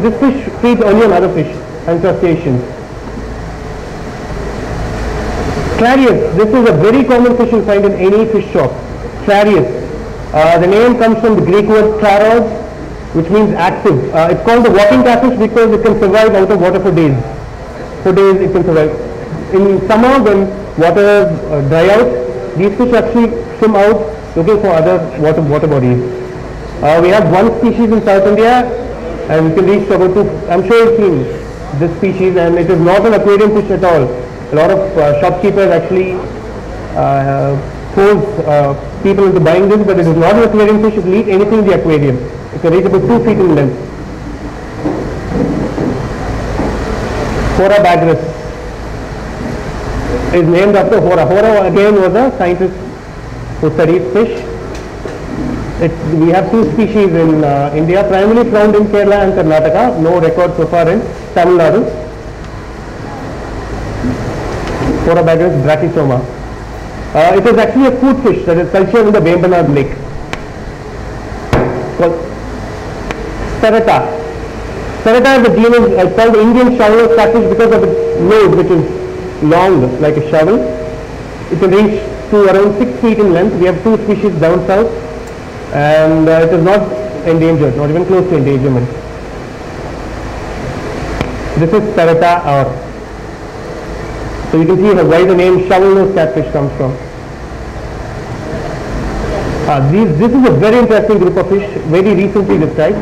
This fish feeds only on other fish and crustaceans. Clarius, this is a very common fish you'll find in any fish shop. Clarius. The name comes from the Greek word claros, which means active. It's called the walking catfish because it can survive out of water for days. For days it can survive. In summer, when water dry out, these fish actually swim out looking for other water bodies. We have one species in South India, and you can reach to about two. I'm sure you've seen this species, and it is not an aquarium fish at all. A lot of shopkeepers actually force people into buying this, but it is not an aquarium fish. It will eat anything in the aquarium. It can reach about 2 feet in length. Hora bagris is named after Hora. Hora again was a scientist who studied fish. We have 2 species in India, primarily found in Kerala and Karnataka. No record so far in Tamil Nadu. Hora bagris brachysoma. It is actually a food fish that is cultured in the Vembanad lake. It's called Serrata. Serrata is a genus. It's called the Indian shovel catfish because of its nose, which is long like a shovel. It can reach to around 6 feet in length. We have 2 species down south, and it is not endangered, not even close to endangerment. This is Serrata or. So you can see why the name shovel-nosed catfish comes from. This is a very interesting group of fish, very recently described.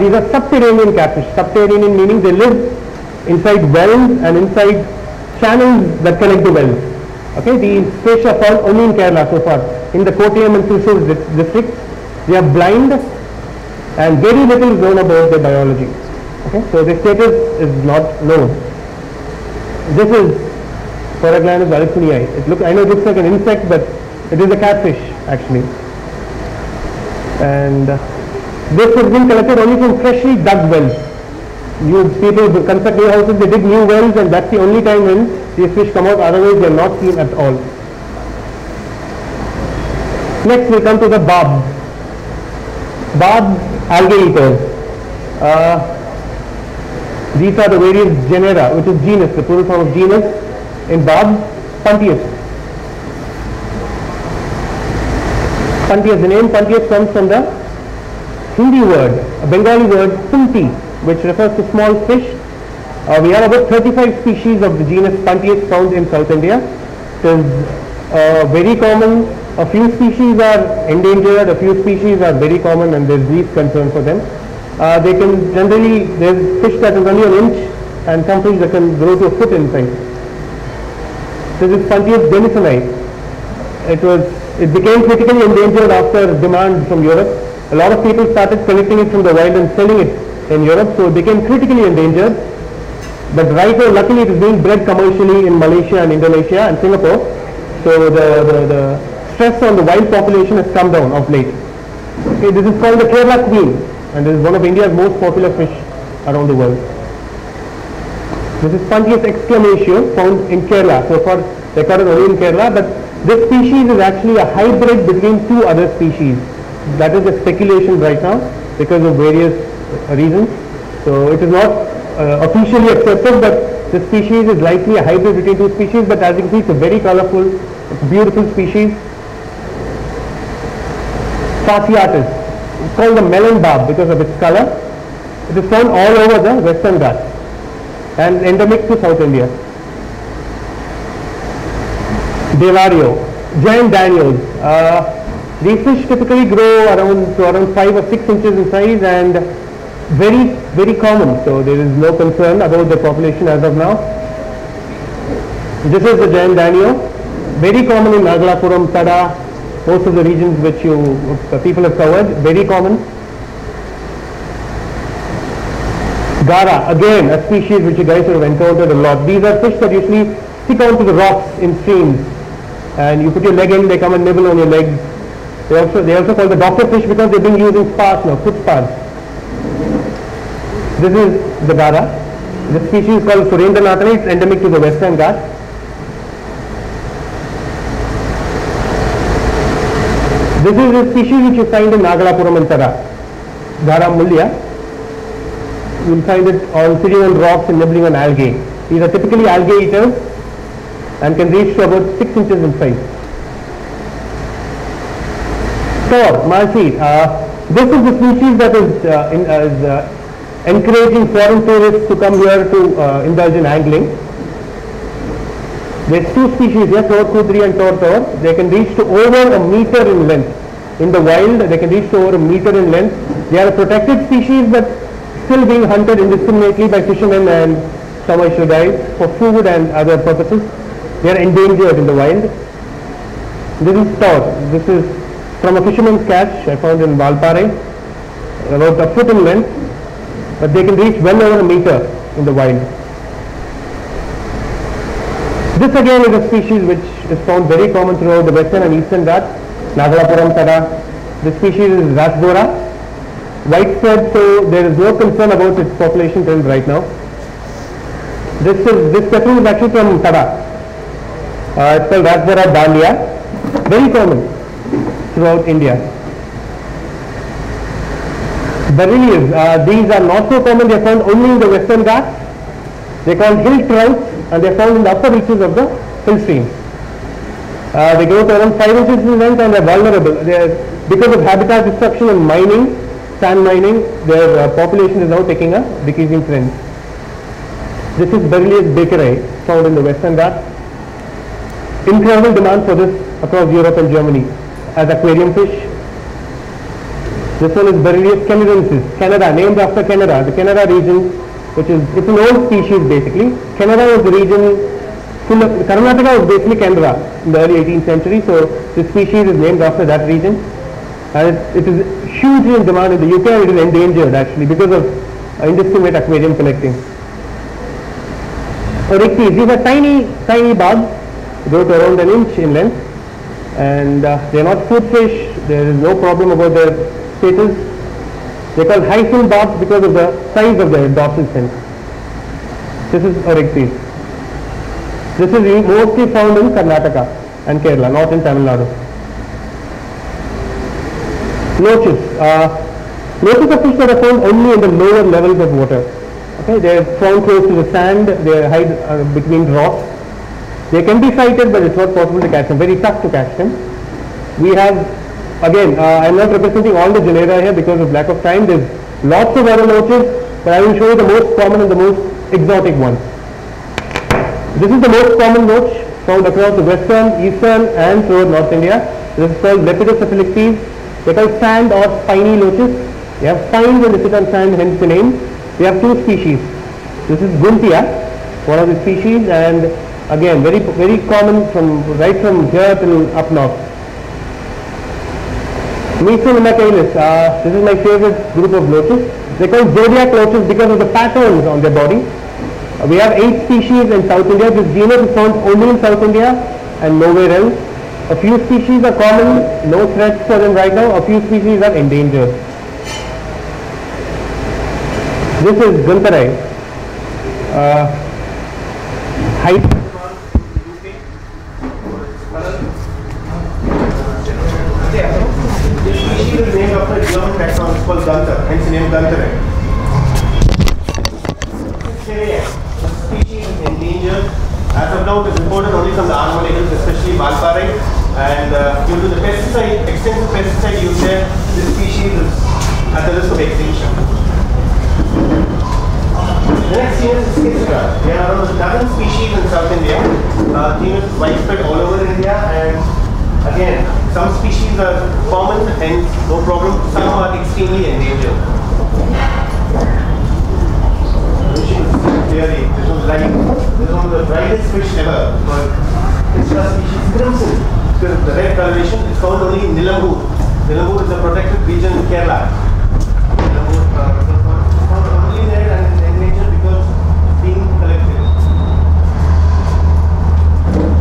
These are subterranean catfish. Subterranean meaning they live inside wells and inside channels that connect the wells. Okay, these fish are found only in Kerala so far. In the Kottayam and Thrissur districts, they are blind and very little is known about their biology. Okay, so their status is not known. This is Coraglanus vallisonii. I know it looks like an insect, but it is a catfish actually. And this has been collected only from freshly dug wells. People who construct new houses, they dig new wells, and that's the only time when these fish come out. Otherwise, they are not seen at all. Next, we come to the barb. Barb algae eaters. These are the various genera, which is genus, the plural form of genus. In barb, Puntius. Puntius, the name Puntius comes from the Hindi word, a Bengali word, punti, which refers to small fish. We have about 35 species of the genus Puntius found in South India. It is very common. A few species are endangered, a few species are very common, and there is least concern for them. They can generally, there is fish that is only an inch, and some fish that can grow to a foot in size. This is Puntius denisoni. It became critically endangered after demand from Europe. A lot of people started collecting it from the wild and selling it in Europe, so it became critically endangered. But right now, luckily, it is being bred commercially in Malaysia and Indonesia and Singapore. So the stress on the wild population has come down of late. Okay, this is called the Kerala queen, and this is one of India's most popular fish around the world. This is Puntius exclamatio, found in Kerala. So far recorded only in Kerala, but this species is actually a hybrid between 2 other species. That is the speculation right now because of various reasons. So it is not officially accepted, but the species is likely a hybrid between 2 species, but as you can see, it's a very colorful, beautiful species. Fasciatus. It's called the melon barb because of its color. It is found all over the Western Ghats and endemic to South India. Devario, giant danios. These fish typically grow around 5 or 6 inches in size and very, very common. So there is no concern about the population as of now. This is the giant danio, very common in Nagalapuram, Tada, most of the regions which people have covered, very common. Gara, again a species which you guys have encountered a lot. These are fish that usually stick onto the rocks in streams, and you put your leg in, they come and nibble on your leg. They also call the doctor fish because they've been used in spas now, foot spas. This is the Gara. This species is called Surendranathan. It's endemic to the Western Ghats. This is a species which you find in Nagalapuram and Tara, Gara mulya. you will find it on sitting on rocks and nibbling on algae. These are typically algae eaters and can reach to about 6 inches in size. Tahr, Malseed. This is the species that is encouraging foreign tourists to come here to indulge in angling. There's two species here, Tahr Kudri and Tahr. They can reach to over a meter in length. In the wild, they can reach to over a meter in length. They are a protected species, but still being hunted indiscriminately by fishermen and commercial guys for food and other purposes. They are endangered in the wild. This is Tahr. This is from a fisherman's catch I found in Valpare, about a foot in length, but they can reach well over a meter in the wild. This again is a species which is found very common throughout the western and eastern Ghats, Nagalapuram, Tada. This species is Rasbora, widespread, so there is no concern about its population trend right now. This specimen is actually from Tada. It's called Rasbora dalia, very common throughout India. Barelias, these are not so common, they are found only in the western Ghats. They are called hill trouts and they are found in the upper reaches of the hill streams. They grow to around 5 inches in length and they are vulnerable. Because of habitat destruction and mining, sand mining, their population is now taking a decreasing trend. This is Barelias bakeri, found in the western Ghats. Incredible demand for this across Europe and Germany as aquarium fish. This one is Barelias canadensis, Canada, named after Canada, the Canada region, it's an old species basically. Canada was the region, Karnataka was basically Canada in the early 18th century, so this species is named after that region. And it is hugely in demand in the UK and it is endangered actually because of indiscriminate aquarium collecting. Oryctes, these are tiny bugs, grow to around an inch in length, and they are not food fish. There is no problem about their status. They are called high fin barbs because of the size of their dorsal fin. This is Oryctes. This is mostly found in Karnataka and Kerala, not in Tamil Nadu. Loaches. Loaches are fish that are found only in the lower levels of water. Okay, they are found close to the sand, they hide between rocks. They can be sighted, but it's not possible to catch them, very tough to catch them. We have, again, I'm not representing all the genera here because of lack of time. There's lots of other loaches, but I will show you the most common and the most exotic ones. This is the most common loach found across the western, eastern and throughout North India. This is called Lepidophyllus. They are called sand or spiny loaches. They have spines when they sit on sand, hence the name. We have two species. This is Guntia, one of the species, and again very common right from here till up north. Mesonematales, this is my favorite group of loaches. They are called zodiac loaches because of the patterns on their body. We have 8 species in South India. This genus is found only in South India and nowhere else. A few species are common, no threats for them right now. A few species are endangered. This is Guntarai. Height. This species is named after a German taxon called Gunther, hence the name Guntarai. Species is endangered. As of now, it is reported only from the Armor Hills, especially Valpare, and due to the extensive pesticide use there, this species is at the risk of extinction. The next genus is Schizra. There are around a dozen species in South India. Genus is widespread all over India, and again, some species are common and no problem. Some are extremely endangered. Clearly, this is one of the brightest fish ever. It's a species crimson. Because of the red coloration, it's found only in Nilambur. Nilambur is a protected region in Kerala. Nilambur is found only there and endangered because it's being collected.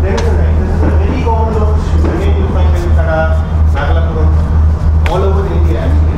Dennisonite. This is a very common loach. Again, you find in Tada, Nagalapuram, all over India actually.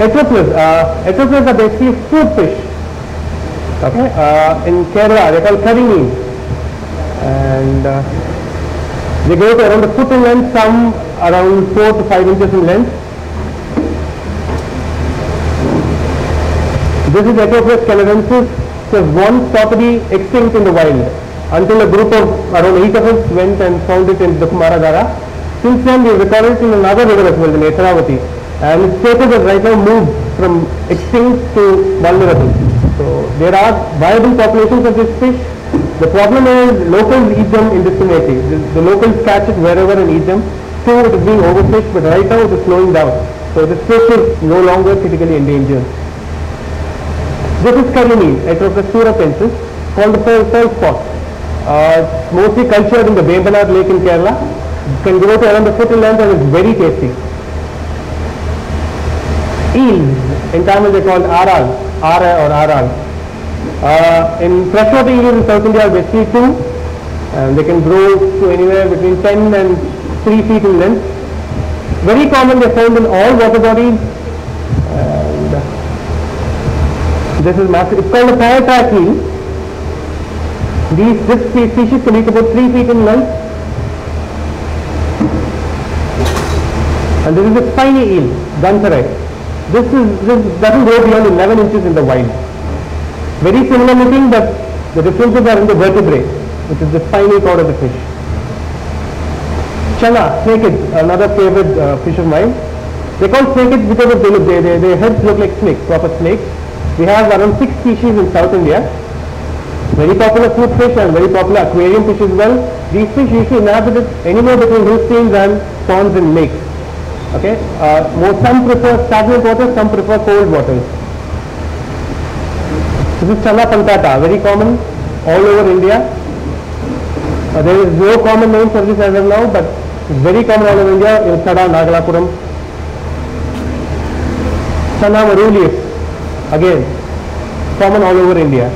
Heteroplus. Heteroplus are basically fruit fish. Okay, in Kerala they are called karini, and they go to around a foot in length, some around 4 to 5 inches in length. This is Heteroplus canadensis. It was once thought to be extinct in the wild until a group of around 8 of us went and found it in the Kumaradhara. Since then we have recorded it in another river as well, the Netravati, and its status has right now moved from extinct to vulnerable. So there are viable populations of this fish. The problem is locals eat them indiscriminately. The locals catch it wherever and eat them. So it is being overfished, but right now it is slowing down. So this fish is no longer critically endangered. This is karini, Heteroplus surapensis, called the pearl spot. It's mostly cultured in the Vembanad lake in Kerala. It can grow to around a foot in length and is very tasty. Eels, in Tamil they are called aral, ara or aral. In freshwater eels in South India are basically 2, and they can grow to anywhere between 10 and 3 feet in length. Very common, they are found in all water bodies. And this is massive. It's called a parrot eel. This species can reach about 3 feet in length. And this is a spiny eel, Gansarai. This doesn't go beyond 11 inches in the wild. Very similar looking, but the differences are in the vertebrae, which is the spiny part of the fish. Chana, snakeheads, another favorite fish of mine. They call snakeheads because of their heads look like snakes, proper snakes. We have around 6 species in South India. Very popular food fish and very popular aquarium fish as well. These fish usually inhabit anywhere between hill streams and ponds and lakes. Okay, some prefer stagnant water, some prefer cold waters. This is Chana pancata, very common all over India. There is no common name for this as of now, but it's very common all over India, in Sada, Nagalapuram. Chana marulius, again, common all over India.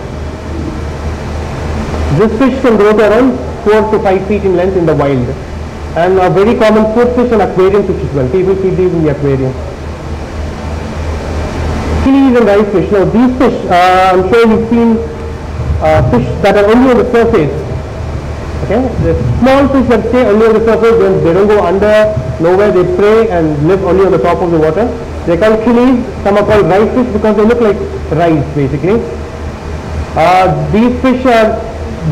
This fish can grow to around 4 to 5 feet in length in the wild, and a very common food fish and aquarium fish as well. People feed these in the aquarium. Chilies and rice fish. Now these fish, I'm sure you've seen fish that are only on the surface. Okay, the small fish that stay only on the surface, they don't go under, nowhere, they prey and live only on the top of the water. They are called chilies. Some are called rice fish because they look like rice basically. These fish are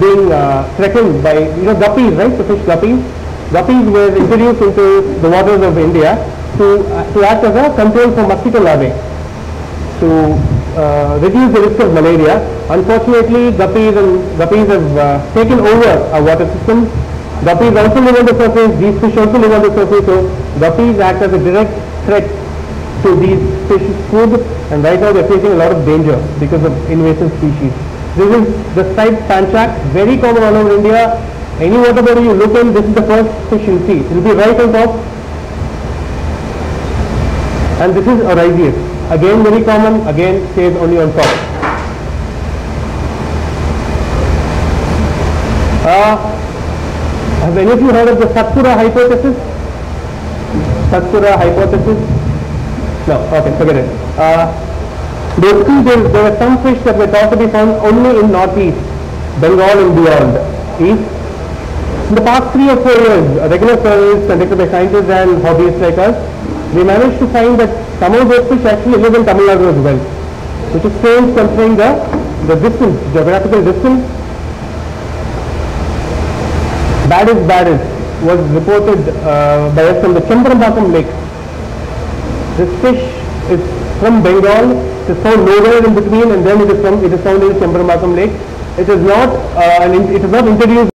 being threatened by, guppies, right? The fish guppies. Guppies were introduced into the waters of India to act as a control for mosquito larvae, to reduce the risk of malaria. Unfortunately, guppies have taken over our water systems. Guppies also live on the surface. These fish also live on the surface. So guppies act as a direct threat to these fish's food, and right now they are facing a lot of danger because of invasive species. This is the striped panchak, very common all over India. Any water body you look in, this is the first fish you see. It will be right on top. And this is Oryzius. Again very common, again stays only on top. Have any of you heard of the Satsura hypothesis? Satsura hypothesis? No, okay, forget it. Basically there were some fish that were thought to be found only in northeast, Bengal and beyond, east. In the past 3 or 4 years, regular surveys conducted by scientists and hobbyists like us, we managed to find that some of those fish actually live in Tamil Nadu as well, which is strange considering the distance, geographical distance. Baddest was reported by us from the Chembrambakam lake. This fish is from Bengal. It is found nowhere in between, and then it is found in Chembrambakam lake. It is not introduced